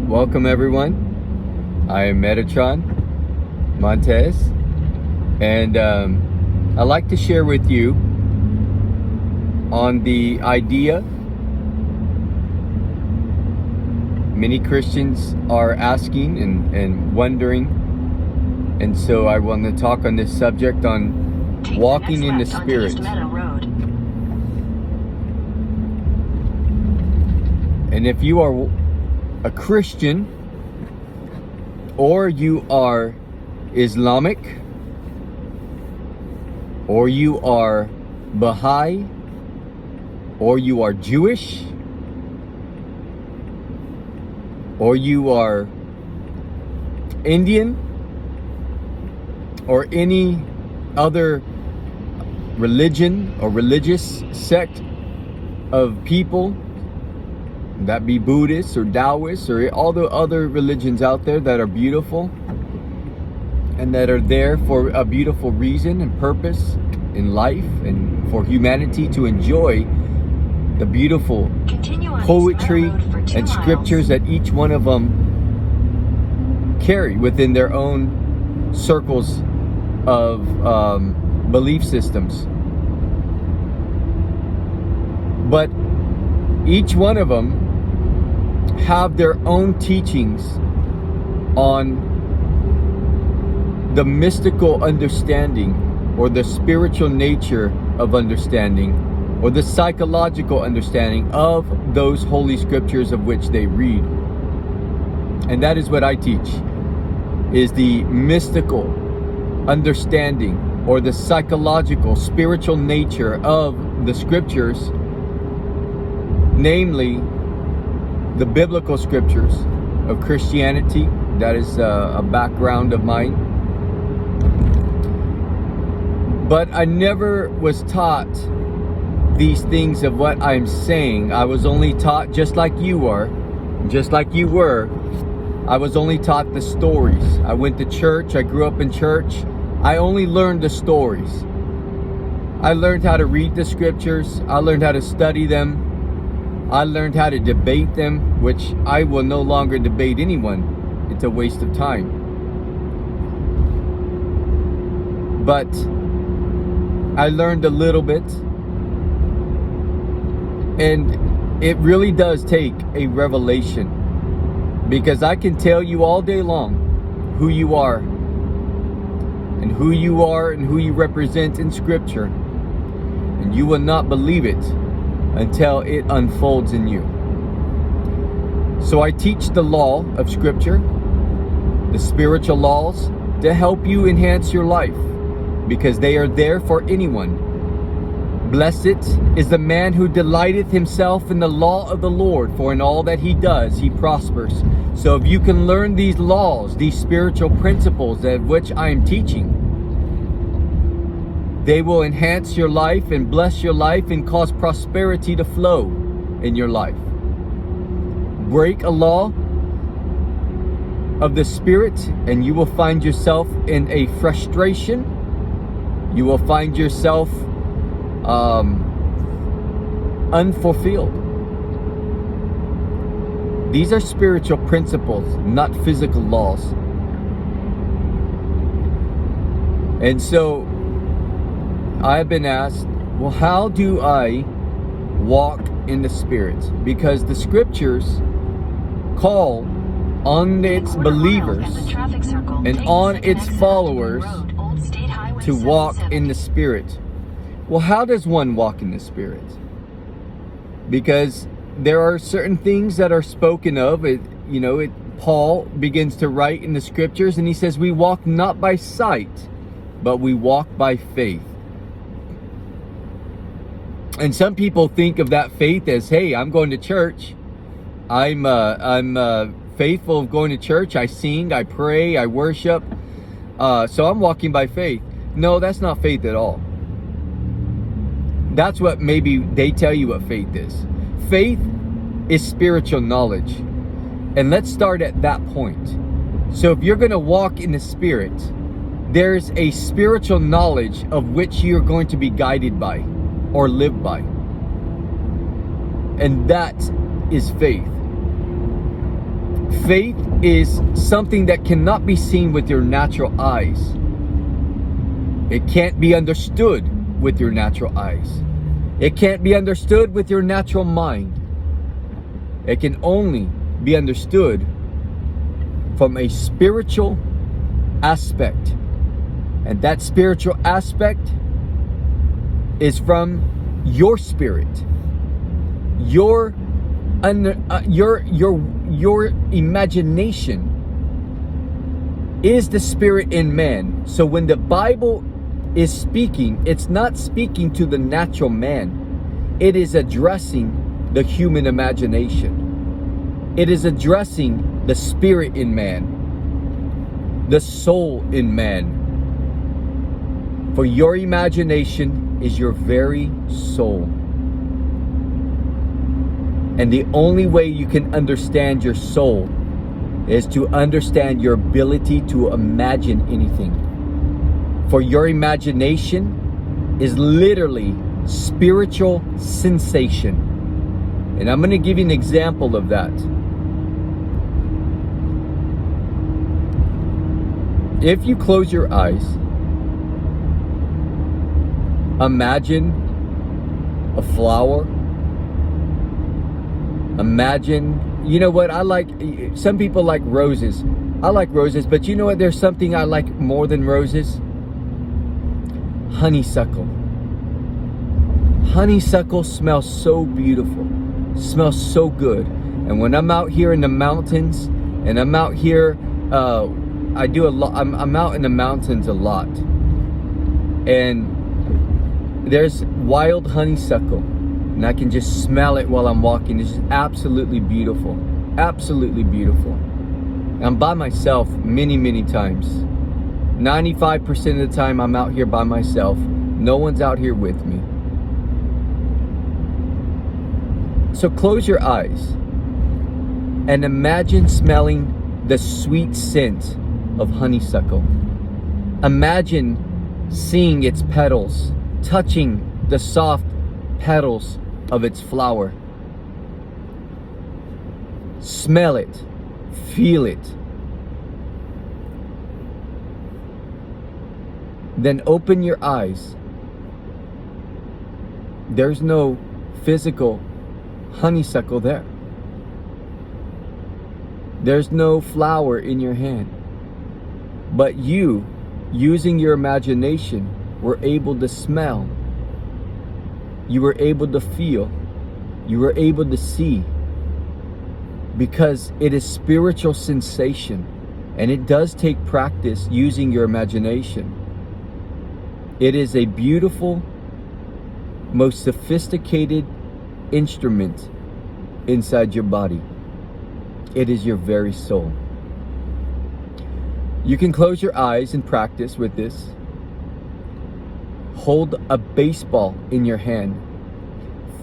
Welcome everyone. I am Prt.1 Montez, and I'd like to share with you on the idea many Christians are asking and wondering, and so I want to talk on this subject on walking in the Spirit. And if you are a Christian, or you are Islamic, or you are Baha'i, or you are Jewish, or you are Indian, or any other religion or religious sect of people, that be Buddhists or Taoists or all the other religions out there that are beautiful and that are there for a beautiful reason and purpose in life, and for humanity to enjoy the beautiful poetry and scriptures that each one of them carry within their own circles of belief systems. But each one of them have their own teachings on the mystical understanding, or the spiritual nature of understanding, or the psychological understanding of those holy scriptures of which they read. And that is what I teach, is the mystical understanding, or the psychological spiritual nature of the scriptures, namely the biblical scriptures of Christianity. That is a background of mine. But I never was taught these things of what I'm saying. I was only taught, just like you are, just like you were, I was only taught the stories. I went to church, I grew up in church. I only learned the stories. I learned how to read the scriptures. I learned how to study them. I learned how to debate them, which I will no longer debate anyone. It's a waste of time. But I learned a little bit, and it really does take a revelation, because I can tell you all day long who you are and who you are and who you represent in Scripture, and you will not believe it until it unfolds in you. So I teach the law of Scripture, the spiritual laws, to help you enhance your life, because they are there for anyone. Blessed is the man who delighteth himself in the law of the Lord, for in all that he does he prospers. So if you can learn these laws, these spiritual principles of which I am teaching, they will enhance your life and bless your life and cause prosperity to flow in your life. Break a law of the Spirit and you will find yourself in a frustration. You will find yourself unfulfilled. These are spiritual principles, not physical laws. And so I have been asked, well, how do I walk in the Spirit? Because the scriptures call on its believers and on its followers to walk in the Spirit. Well, how does one walk in the Spirit? Because there are certain things that are spoken of. Paul begins to write in the scriptures, and he says, we walk not by sight, but we walk by faith. And some people think of that faith as, hey, I'm going to church. I'm faithful of going to church. I sing, I pray, I worship. So I'm walking by faith. No, that's not faith at all. That's what maybe they tell you what faith is. Faith is spiritual knowledge. And let's start at that point. So if you're going to walk in the Spirit, there's a spiritual knowledge of which you're going to be guided by or live by. And that is faith. Faith is something that cannot be seen with your natural eyes. It can't be understood with your natural eyes. It can't be understood with your natural mind. It can only be understood from a spiritual aspect. And that spiritual aspect is from your spirit. Your imagination is the spirit in man. So when the Bible is speaking, it's not speaking to the natural man. It is addressing the human imagination. It is addressing the spirit in man, the soul in man. For your imagination is your very soul. And the only way you can understand your soul is to understand your ability to imagine anything. For your imagination is literally spiritual sensation. And I'm going to give you an example of that. If you close your eyes, imagine a flower. Imagine, you know what, some people like roses. I like roses, but you know what, there's something I like more than roses? Honeysuckle. Honeysuckle smells so beautiful, smells so good. And when I'm out here in the mountains, and I'm out here, I'm out in the mountains a lot. And there's wild honeysuckle. And I can just smell it while I'm walking. It's just absolutely beautiful. Absolutely beautiful. I'm by myself many, many times. 95% of the time I'm out here by myself. No one's out here with me. So close your eyes and imagine smelling the sweet scent of honeysuckle. Imagine seeing its petals, touching the soft petals of its flower. Smell it, feel it. Then open your eyes. There's no physical honeysuckle there. There's no flower in your hand. But you, using your imagination, were able to smell. You were able to feel. You were able to see. Because it is spiritual sensation. And it does take practice using your imagination. It is a beautiful, most sophisticated instrument inside your body. It is your very soul. You can close your eyes and practice with this. Hold a baseball in your hand.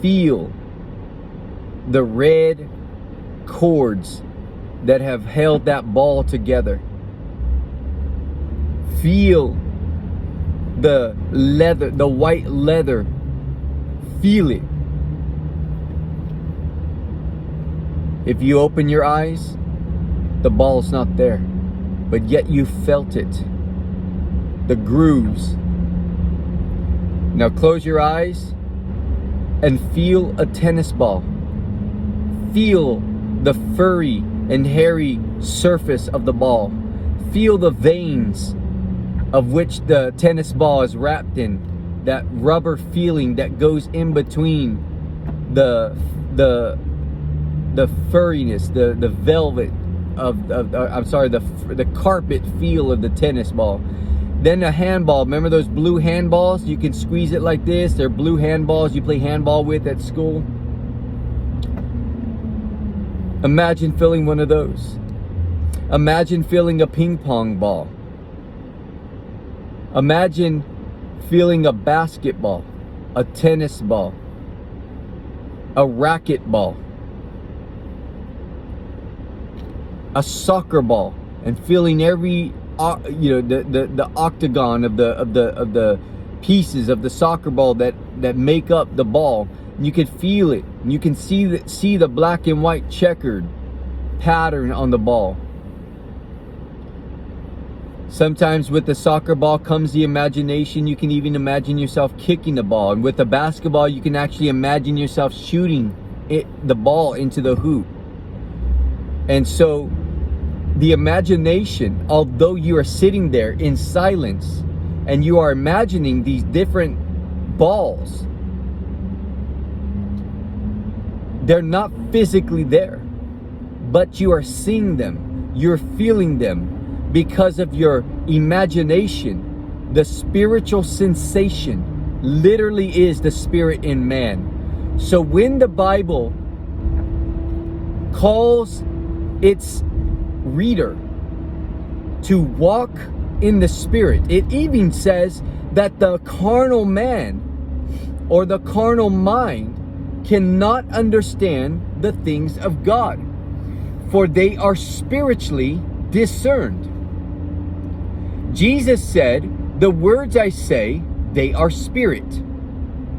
Feel the red cords that have held that ball together. Feel the leather, the white leather. Feel it. If you open your eyes, the ball's not there, but yet you felt it. The grooves. Now close your eyes and feel a tennis ball. Feel the furry and hairy surface of the ball. Feel the veins of which the tennis ball is wrapped in. That rubber feeling that goes in between the furriness, the velvet the carpet feel of the tennis ball. Then a handball. Remember those blue handballs? You can squeeze it like this. They're blue handballs you play handball with at school. Imagine feeling one of those. Imagine feeling a ping pong ball. Imagine feeling a basketball, a tennis ball, a racquetball, a soccer ball, and feeling every the octagon of the pieces of the soccer ball that make up the ball. And you can feel it. And you can see the black and white checkered pattern on the ball. Sometimes with the soccer ball comes the imagination. You can even imagine yourself kicking the ball. And with the basketball, you can actually imagine yourself shooting the ball into the hoop. And so the imagination, although you are sitting there in silence and you are imagining these different balls, they're not physically there, but you are seeing them, you're feeling them because of your imagination. The spiritual sensation literally is the spirit in man. So when the Bible calls its reader to walk in the spirit, it even says that the carnal man or the carnal mind cannot understand the things of God, for they are spiritually discerned. Jesus said, "The words I say, they are spirit,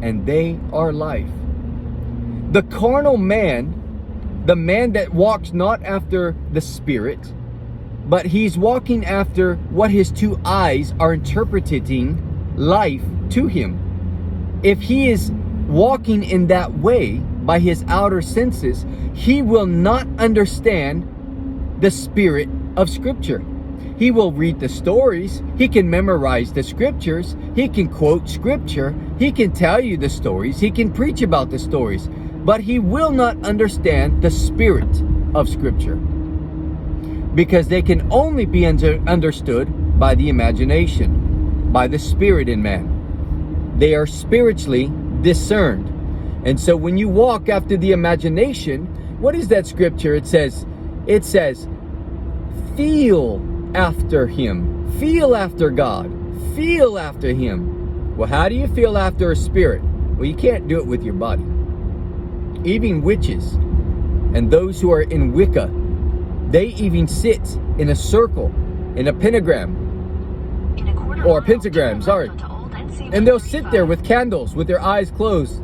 and they are life." The carnal man, the man that walks not after the spirit, but he's walking after what his two eyes are interpreting life to him. If he is walking in that way by his outer senses, he will not understand the spirit of Scripture. He will read the stories, he can memorize the scriptures, he can quote scripture, he can tell you the stories, he can preach about the stories, but he will not understand the spirit of Scripture, because they can only be understood by the imagination, by the spirit in man. They are spiritually discerned. And so when you walk after the imagination, what is that scripture? It says, feel after him, feel after God, feel after him. Well, how do you feel after a spirit? Well, you can't do it with your body. Even witches and those who are in Wicca, they even sit in a circle, in a pentagram, or a pentagram, sorry. And they'll sit there with candles, with their eyes closed.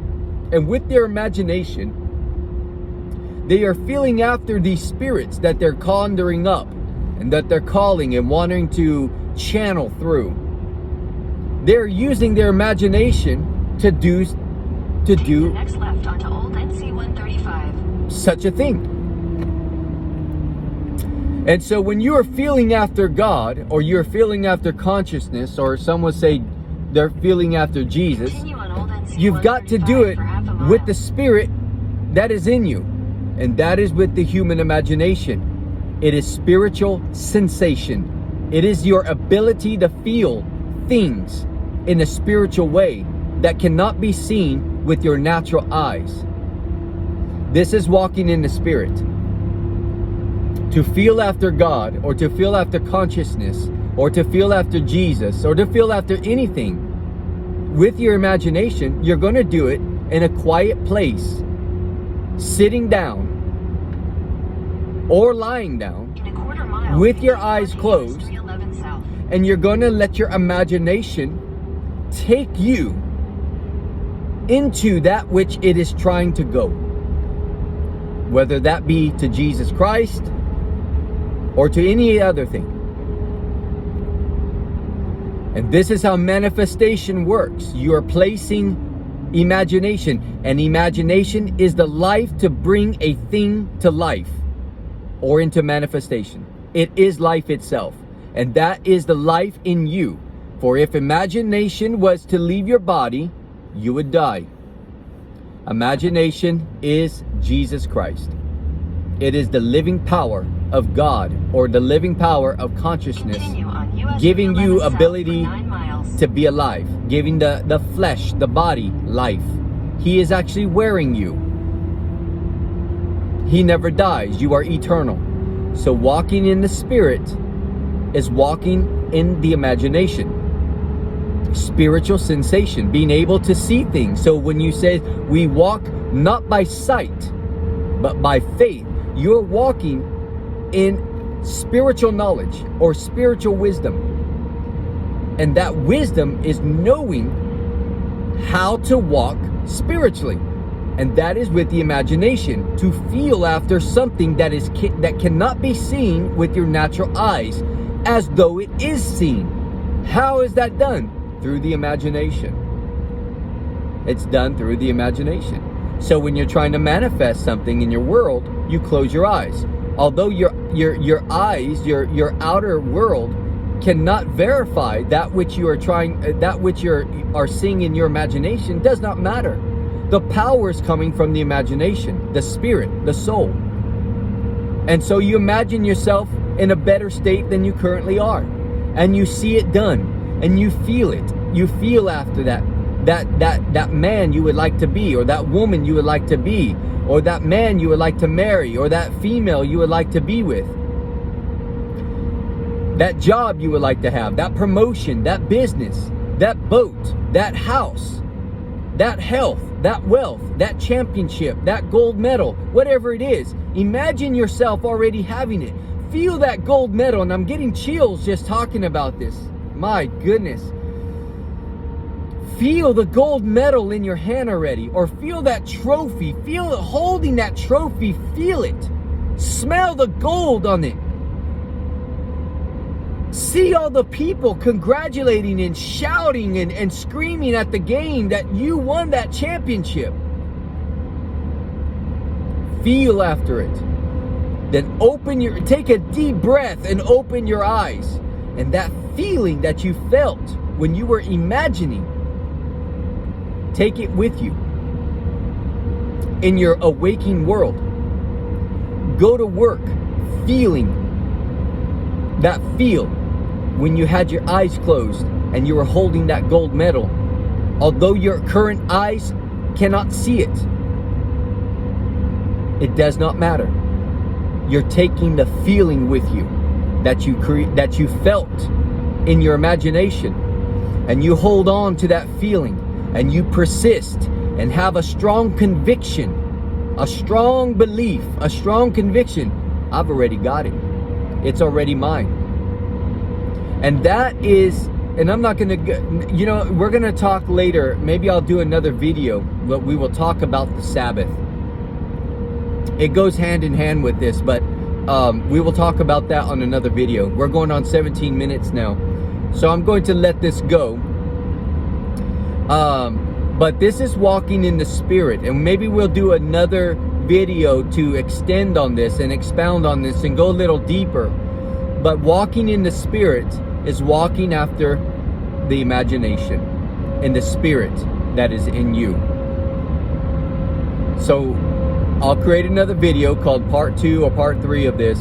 And with their imagination, they are feeling after these spirits that they're conjuring up and that they're calling and wanting to channel through. They're using their imagination to do next left onto Old NC 135. Such a thing. And so when you are feeling after God, or you're feeling after consciousness, or some would say they're feeling after Jesus, you've got to do it with the spirit that is in you. And that is with the human imagination. It is spiritual sensation. It is your ability to feel things in a spiritual way that cannot be seen with your natural eyes. This is walking in the spirit. To feel after God, or to feel after consciousness, or to feel after Jesus, or to feel after anything with your imagination, you're going to do it in a quiet place, sitting down or lying down with your eyes closed, and you're going to let your imagination take you into that which it is trying to go, whether that be to Jesus Christ or to any other thing. And this is how manifestation works. You are placing imagination, and imagination is the life to bring a thing to life or into manifestation. It is life itself, and that is the life in you. For if imagination was to leave your body, you would die. Imagination is Jesus Christ. It is the living power of God, or the living power of consciousness, giving you ability to be alive, giving the flesh, the body, life. He is actually wearing you. He never dies. You are eternal. So walking in the spirit is walking in the imagination. Spiritual sensation, being able to see things. So when you say we walk not by sight, but by faith, you're walking in spiritual knowledge or spiritual wisdom. And that wisdom is knowing how to walk spiritually. And that is with the imagination, to feel after something that cannot be seen with your natural eyes, as though it is seen. How is that done? Through the imagination. It's done through the imagination. So when you're trying to manifest something in your world, you close your eyes. Although your eyes, your outer world cannot verify that which you are are seeing in your imagination, does not matter. The power is coming from the imagination, the spirit, the soul. And so you imagine yourself in a better state than you currently are. And you see it done. And you feel it. You feel after that man you would like to be, or that woman you would like to be, or that man you would like to marry, or that female you would like to be with. That job you would like to have, that promotion, that business, that boat, that house, that health, that wealth, that championship, that gold medal, whatever it is. Imagine yourself already having it. Feel that gold medal, and I'm getting chills just talking about this. My goodness. Feel the gold medal in your hand already, or feel that trophy. Feel it, holding that trophy. Feel it. Smell the gold on it. See all the people congratulating and shouting and screaming at the game that you won that championship. Feel after it. Then take a deep breath and open your eyes. And that feeling that you felt when you were imagining, take it with you in your awaking world. Go to work feeling that feel when you had your eyes closed and you were holding that gold medal. Although your current eyes cannot see it, it does not matter. You're taking the feeling with you that you felt in your imagination, and you hold on to that feeling, and you persist and have a strong conviction, a strong belief, a strong conviction. I've already got it. It's already mine. And that is, and I'm not gonna, we're gonna talk later. Maybe I'll do another video, but we will talk about the Sabbath. It goes hand in hand with this, but we will talk about that on another video. We're going on 17 minutes now, so I'm going to let this go. But this is walking in the spirit, and maybe we'll do another video to extend on this and expound on this and go a little deeper. But walking in the spirit is walking after the imagination and the spirit that is in you. So I'll create another video called part 2 or part 3 of this,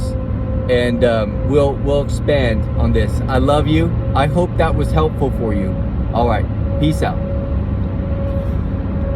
and we'll expand on this. I love you. I hope that was helpful for you. All right, peace out.